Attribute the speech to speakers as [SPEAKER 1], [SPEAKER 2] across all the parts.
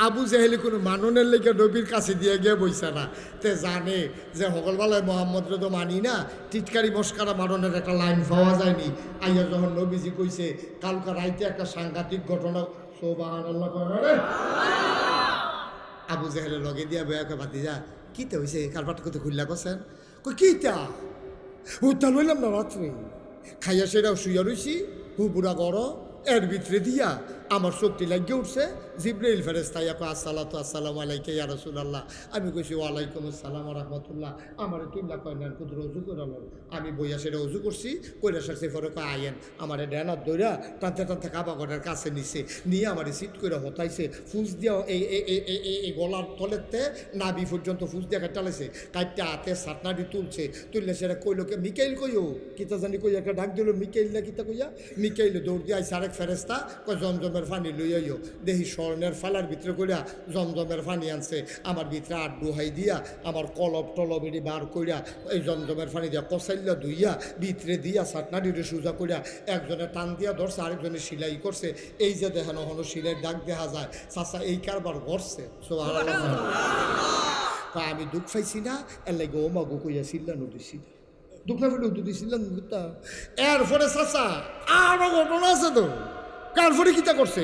[SPEAKER 1] আবু জেহেলি কোনো মাননের লেগে নবীর কাছে দিয়ে গিয়ে বইছে না, তে জানে যে সকলবেলায় মোহাম্মদরে তো মানি না, টিটকারি মস্কারা মাননের একটা লাইন পাওয়া যায়নি। আইয়া যখন নবীজি কইছে কালকা রাইতে একটা সাংঘাতিক ঘটনা, সুবহানাল্লাহ করে আবু জেহেলের লগে দিয়া বয়াকে বাতি যা কিতে হয়েছে কারবাট করতে খুললা করছেন, কই কিতা উত্তাল লইলাম না রাত্রে খাইয়া সেটাও শুইয়া রইছি হু বুড়া গড় এর ভিতরে দিয়া আমার শক্তি লাগিয়ে উঠছে। জিব্রাইল ফেরেশতা কয় আসসালাতু আসসালামু আলাইকা ইয়া রাসূলুল্লাহ। আমি কইছি ওয়ালাইকুম আসসালাম ওয়া রাহমাতুল্লাহ। আমার তুল্লা কয় না কুদর ওযু করালো। আমি বইয়া সেটা ওযু করছি, কইরা সাথে পরে কয় আয়েন আমার ড্যানার দইরা টানতে টানতে কাবা ঘরের কাছে নিছে, নিয়ে আমার সিট করে হতাইছে, ফুস দিয়া এই গলার তলেতে নাভি পর্যন্ত ফুস দিয়া কাটালেছে, কাটতে হাতে সাতনাডি তুলছে, তুললে সেটা কইলোকে মিকাইল কইও কিতা জানি কই একটা ডাক দিল মিকাইল না কিতা কইয়া মিকাইল দৌড় দিয়ে আইসে আরেক ফেরেস্তা কয় জমজমের পানি লইয়াইও। দেখি স্বর্ণের ফালার ভিতরে কইরা জমজমের পানি আনছে, আমার ভিতরে আট ডুহাই দিয়া আমার কলব টলব এটি বার কইরা এই জমজমের পানি দিয়া কসাইল্লা ধুইয়া ভিতরে দিয়া সাতনাডিরে সোজা কইরা একজনে টান দিয়া ধরছে, আরেকজনে সিলাই করছে। এই যে দেখানো হলো সিলাইয়ের দাগ দেখা যায়, চাচা এই কারবার করছে। আমি দুঃখ পাইছি না এর লাগে ও মাগু কইয়া চিল্লানো দিছি, দুঃখ না ফেলে উঠতে দিছিলাম। এরপরে চাচা আরো ঘটনা আছে তো, কারপরে কিতা করছে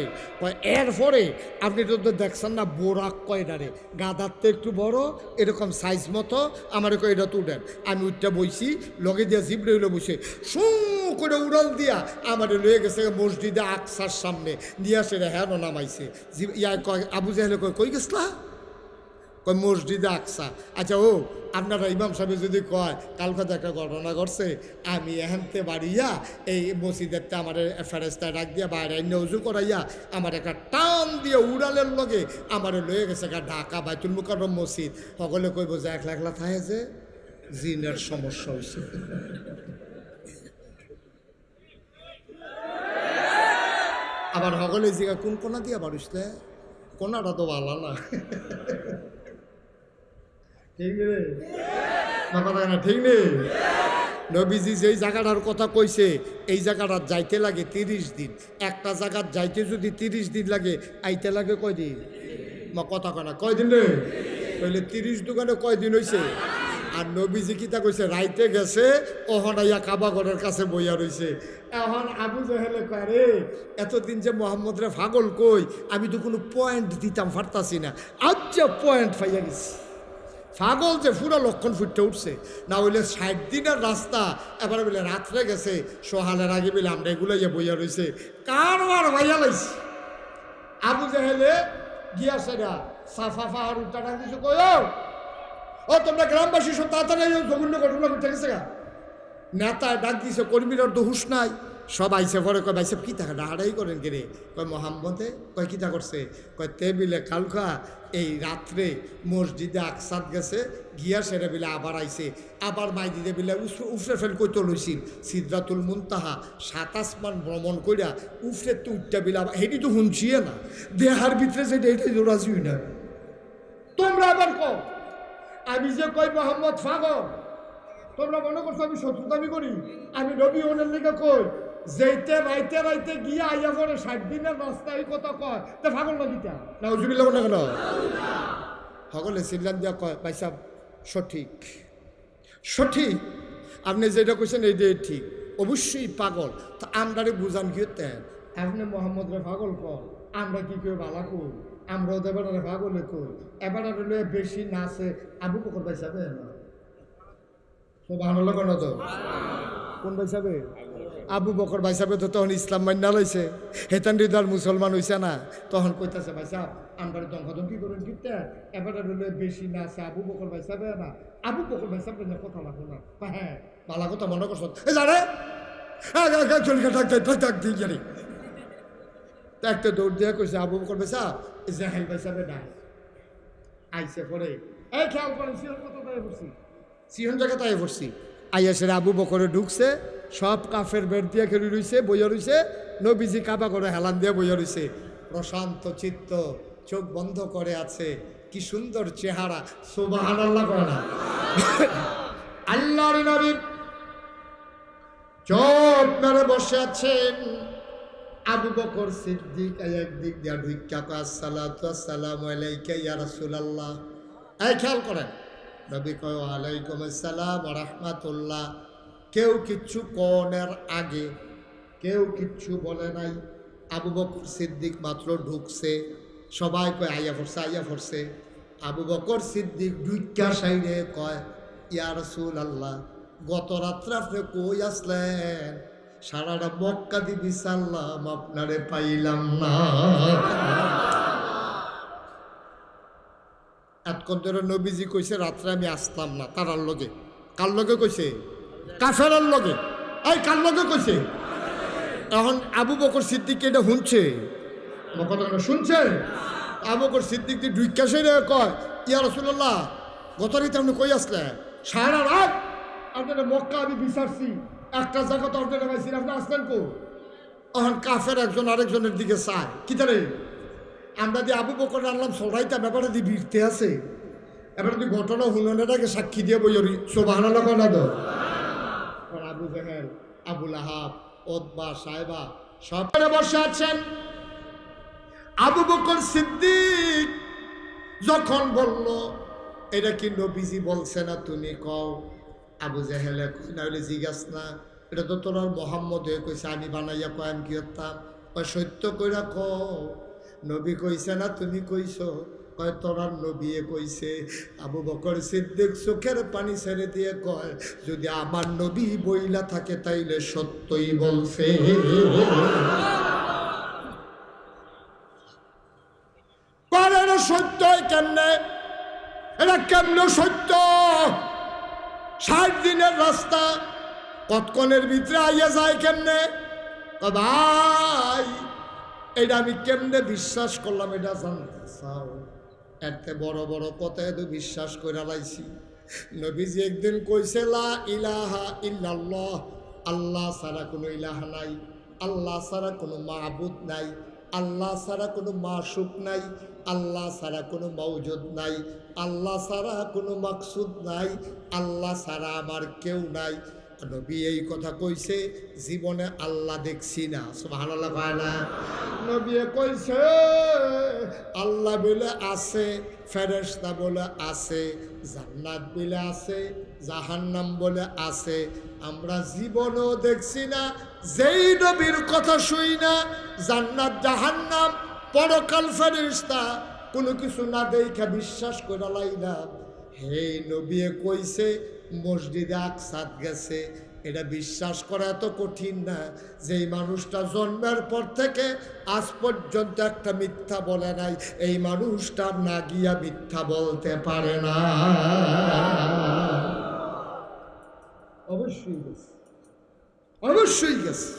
[SPEAKER 1] এরপরে আপনি তো দেখছেন না বোরাক কয়ডারে গাদার তো একটু বড় এরকম সাইজ মতো, আমার কয় এটা তুলেন। আমি উঠটা বইছি লগে দিয়া জিব্রাইল বসে শু করে উড়াল দিয়া আমার লয়ে গেছে মসজিদে আকসার সামনে নিয়ে আসে হেন নামাইছে। ইয়া কয় আবু জাহেল কই গেছলা, কয় মসজিদে আকসা। আচ্ছা ও আপনারা ইমাম সাহেব যদি কয় কালকাতা একটা ঘটনা ঘটছে, আমি এখানতে বাড়িয়া এই মসজিদেরটা আমার ফেরেস্তা ডাক দিয়া বাইরে উজু করাইয়া আমার একটা টান দিয়ে উড়ালের লগে আমার লয়ে গেছে ঢাকা বাইতুল মুকাররম মসজিদ। সকলে কইব যে একলা একলা থাকে যে জিনের সমস্যা হয়েছে। আবার সকলে জিগা কোন কোনা দিয়া বাড়িসলে, কোনাটা তো ভালো না, ঠিক নেই ঠিক নেই। নবীজি যেই জায়গাটার কথা কইছে এই জায়গাটার যাইতে লাগে 30 দিন, একটা জায়গার যাইতে যদি 30 দিন লাগে আইতে লাগে কয়দিন? মা কথা কয় না কয়দিন রে, কইলে 30 দোকানে কয়দিন হয়েছে। আর নবীজি কিতা কইছে রাইতে গেছে ওহনাইয়া কাবা ঘরের কাছে বইয়া রইছে। এখন আবু জাহেলে কয় রে এতদিন যে মোহাম্মদ রে পাগল কই, আমি তো কোনো পয়েন্ট দিতাম পারতাছি না, আজ যে পয়েন্ট পাইয়া গেছি। পাগল যে পুরো লক্ষণ ফুটতে উঠছে, না হইলে 60 দিনের রাস্তা এবারে বলে রাত্রে গেছে সোহালের আগে বলে আমরা এগুলো বইয়া রয়েছে কারবার ভাইয়া লাইছি। আবু জাহেলে গিয়া সেরা সাফা ফাহার উঠা ডাক দিছে, কই ও তোমরা গ্রামবাসী সব তাড়াতাড়ি জঘন্য ঘটনা ঘটে গেছে গা। নেতা ডাক দিছে, কর্মীরার তো হুশ নাই, সব আইসে পরে কয় ভাইসব কী থাকে ডাহাডাই করেন কে রে, কয় মোহাম্মদে, কয় কিতা করছে, কয় টেবিলে কালকা এই রাত্রে মসজিদে আকসাদ গেছে গিয়া সেরে বিলে আবার আইছে, আবার মাই দিতে বিলে উফরে ফেল কই তো লইছিল সিদরাতুল মুনতাহা 7 আসমান ভ্রমণ কইরা উফরে তো উঠটা বিলে হেঁটি তো শুনছিয়ে না দেহার ভিতরে সেটা এটাই জোরাছি না। তোমরা আবার কও আমি যে কই মোহাম্মদ পাগল, তোমরা মনে করছো আমি শত্রুতামি করি? আমি নবী ওনের লিগে কই যেতে রাইতে রাইতে গিয়া আইয়া পরে 60 দিনের রাস্তা এই কথা কয় তা পাগল না দিতা না উজুবিল্লাহ না কেন সকলে সিল্লান দিয়া কয় ভাই সাহেব সঠিক সঠিক, আপনি যেটা কইছেন এইটাই ঠিক, অবশ্যই পাগল। তো আমরারে বুঝান কি তেন আপনি মোহাম্মদরে পাগল কর, আমরা কি কেউ ভালা কই, আমরা ওদের বেটারে পাগলে কই, এবারে লয়ে বেশি নাচে আবু বকর ভাই সাহেব না সুবহানাল্লাহ কেন তো কোন ভাই সাহেব আবু বকর ভাই সাহেব তো তখন ইসলাম মান্না লইছে, হেতান হৃদয় মুসলমান হইছে না, তখন কইতাছে ভাই সাহেব আমরা দঙ্কি করেন কিতে এবারে লয়ে বেশি নাচে আবু বকর ভাই সাহেব না, আবু বকর ভাই সাহেব কথা লাগো না। হ্যাঁ ভালো কথা মনে করছ এ জানে ডাক দিই জানি একটা দৌড় দিয়ে কইছে আবু বকর ভাই সাহেব জাহেল ভাই সাহেব না আইসে পরে এই খেয়াল করেন সিহন কত দায় পড়ছি, সিহন জায়গা তাই পড়ছি। আইয়াসের আবু বকরে ঢুকছে, সব কাফের বের দিয়ে খেলে রইছে বইয়া রইছে, নবীজি কাবা করে হেলান দিয়ে বইয়া রইছে, প্রশান্ত চিত্ত, চোখ বন্ধ করে আছে, কি সুন্দর চেহারা, সুবহানাল্লাহ করে না আল্লাহর নবী চোখ মেরে বসে আছেন। আবু বকর সিদ্দিক একদিক দিয়া ঢুইক্কা কয় আসসালাতু আসসালামু আলাইকা ইয়া রাসূলুল্লাহ। এই খেয়াল করেন, নবী কয় ওয়ালাইকুম আসসালাম ওয়া রাহমাতুল্লাহ। কেউ কিচ্ছু কনের আগে কেউ কিচ্ছু বলে নাই। আবু বকর সিদ্দিক মাত্র ঢুকছে, সবাই কয় আইয়া পড়ছে আইয়া পড়ছে। আবু বকর সিদ্দিক ঢুইক্কা সাইডে কয় ইয়া রাসূলুল্লাহ, গত রাত্রে আপনি কই আসলেন? সারাটা মক্কা দিবি সাল্লাম, আপনারে পাইলাম না। এতক্ষণ ধরে নবীজি কইছে রাত্রে আমি আসতাম না তারার লগে। কার লগে কইছে? কাফেরের লগে। এই কার লগে কইছে? এখন আবু বকর সিদ্দিক এটা শুনছে, আমার কথাটা শুনছে। আবু বকর সিদ্দিক দিয়ে ঢুইক্কা সেরে কয় ইয়া রাসূলুল্লাহ, গত রাতে আপনি কই আসলেন? সারা রাত আপনারা মক্কা আমি বিচারছি, একটা জায়গা তো আপনারা পাইছি, আপনি আসলেন কো? এখন কাফের একজন আরেকজনের দিকে চায় কি তারে আমরা দিয়ে আবু বকর আনলাম সরাইটা ব্যাপারে দিয়ে বিরতে আছে, এবার তুই ঘটনা হুননের আগে সাক্ষী দিয়ে বই সুবহানাল্লাহ কয় না তো? আবু জেহেল, আবুল আহাব, ওতবা, সাহেবা সব বসে আছেন। আবু বকর সিদ্দিক যখন বলল এটা কি নবীজি বলছে না তুমি কও, আবু জেহেলে কই না হলে জিজ্ঞাস না, এটা তো তোর মোহাম্মদ হয়ে কইছে, আমি বানাইয়া কয় আমি কি করতাম? সত্য কইরা কও, নবী কইছে না তুমি কইছো? কয় তোরার নবী কইছে। আবু বকর সিদ্দিক চোখের পানি ছেড়ে দিয়ে কয় যদি আমার নবী বইলা থাকে তাইলে সত্যই বলছে। সত্য কেমনে? এটা কেমনে সত্য? 60 দিনের রাস্তা কতক্ষণের ভিতরে আইয়া যায় কেমনে? ভাই এটা আমি কেমনে বিশ্বাস করলাম এটা জানতে চাও? এতে বড় বড় কথা এত বিশ্বাস করে লাইছি। নবীজি একদিন কইছে লা ইলাহা ইল্লাল্লাহ, আল্লাহ ছাড়া কোনো ইলাহা নাই, আল্লাহ ছাড়া কোনো মাবুদ নাই, আল্লাহ ছাড়া কোনো মাশুক নাই, আল্লাহ ছাড়া কোনো মওজুদ নাই, আল্লাহ ছাড়া কোনো মাকসুদ নাই, আল্লাহ ছাড়া আমার কেউ নাই। নবী এই কথা কইছে, জীবনে আল্লাহ দেখছি না। সুবহানাল্লাহ কয় না? নবী কইছে আল্লাহ বলে আছে, ফেরেশতা বলে আছে, জান্নাত বলে আছে, জাহান্নাম বলে আছে, আমরা জীবনেও দেখছি না। যেই নবীর কথা শুই না জান্নাত জাহান্নাম পরকাল ফেরেশতা কোনো কিছু না দেখা বিশ্বাস করে লাইলাম। হে নবী কইছে মসজিদে আকসাত গেছে, এটা বিশ্বাস করা এত কঠিন না। যেই মানুষটা জন্মের পর থেকে আজ পর্যন্ত একটা মিথ্যা বলে নাই, এই মানুষটা না গিয়া মিথ্যা বলতে পারে না। অবশ্যই গেছে, অবশ্যই গেছে।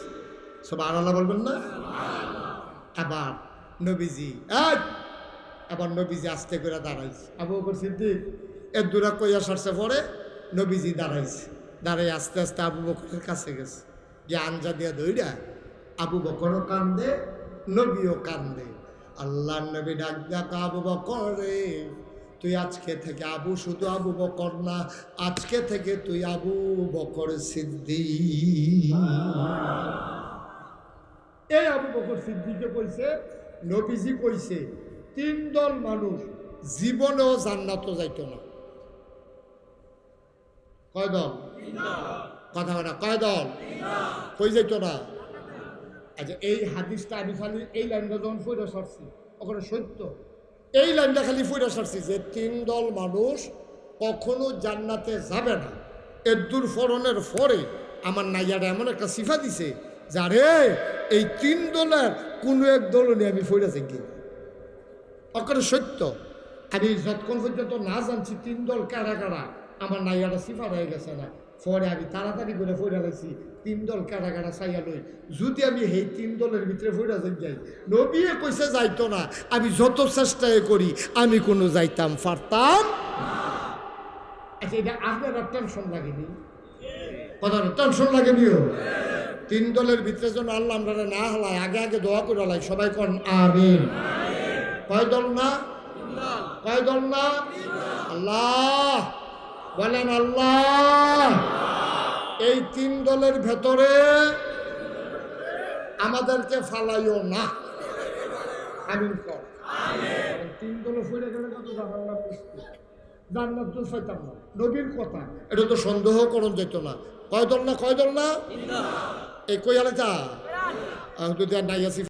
[SPEAKER 1] সুবহানাল্লাহ বলবেন না? আবার নবীজি আবার নবীজি আস্তে করে দাঁড়াইছে। আবু বকর সিদ্দিক এর দূরা কইয়া সারছে পরে নবীজি দাঁড়াইছে, দাঁড়াই আস্তে আস্তে আবু বকরের কাছে গেছে, গিয়ে আঞ্জা দিয়া ধইরা আবু বকরও কান্দে, নবীও কান্দে। আল্লাহ নবী ডাক ডাক আবু বকর রে, তুই আজকে থেকে আবু শুধু আবু বকর না, আজকে থেকে তুই আবু বকর সিদ্দিক। এই আবু বকর সিদ্দিকে কইছে নবীজি কইছে 3 দল মানুষ জীবনেও জান্নাতও যাইতো না। কয় দল? কথা কথা কয় দল? কই যাইতো না? আচ্ছা এই হাদিসটা আমি খালি এই লাইনটা যখন ফইরা সারছি ওখানে সত্য, এই লাইনটা খালি ফইরা সারছি যে 3 দল মানুষ কখনো জান্নাতে যাবে না। এর দূর ফরনের পরে আমার নাইয়াটা এমন একটা সিফা দিছে যারে এই 3 দলের কোনো এক দল নিয়ে আমি ফইরা থাকি। ওখানে সত্য আমি যতক্ষণ পর্যন্ত না জানছি 3 দল কারা কারা আমার নাইয়াটা সিফা হয়ে গেছে না, পরে আমি তাড়াতাড়ি করে ফইরা লাইছি 3 দল কারা কারা চাইয়া লই। যদি আমি এই 3 দলের ভিতরে ফইরা যাই, নবী কইছে যাইতো না, আমি যত চেষ্টাই করি আমি কোনো যাইতাম পারতাম। আচ্ছা এটা আপনার টেনশন লাগেনি? কথা টেনশন লাগেনিও? 3 দলের ভিতরে যেন আল্লাহ আমরা না হালাই, আগে আগে দোয়া করে লাই, সবাই কন আমিন। কয় দল না? কয় দল না? আল্লাহ বলেন আল্লাহ। এই 3 দলের ভেতরে আমাদেরকে ফালাইও না। আমিন কর। তিন দলে ফিরে গেলে কত জাহান্নাম মিশবে, জান্নাত তো পাইতাম না। নবীর কথা এটা তো সন্দেহ করণ যেত না। কয় দল না, কয় দল না, এই কই আলে যা আমি তো নাই আছি।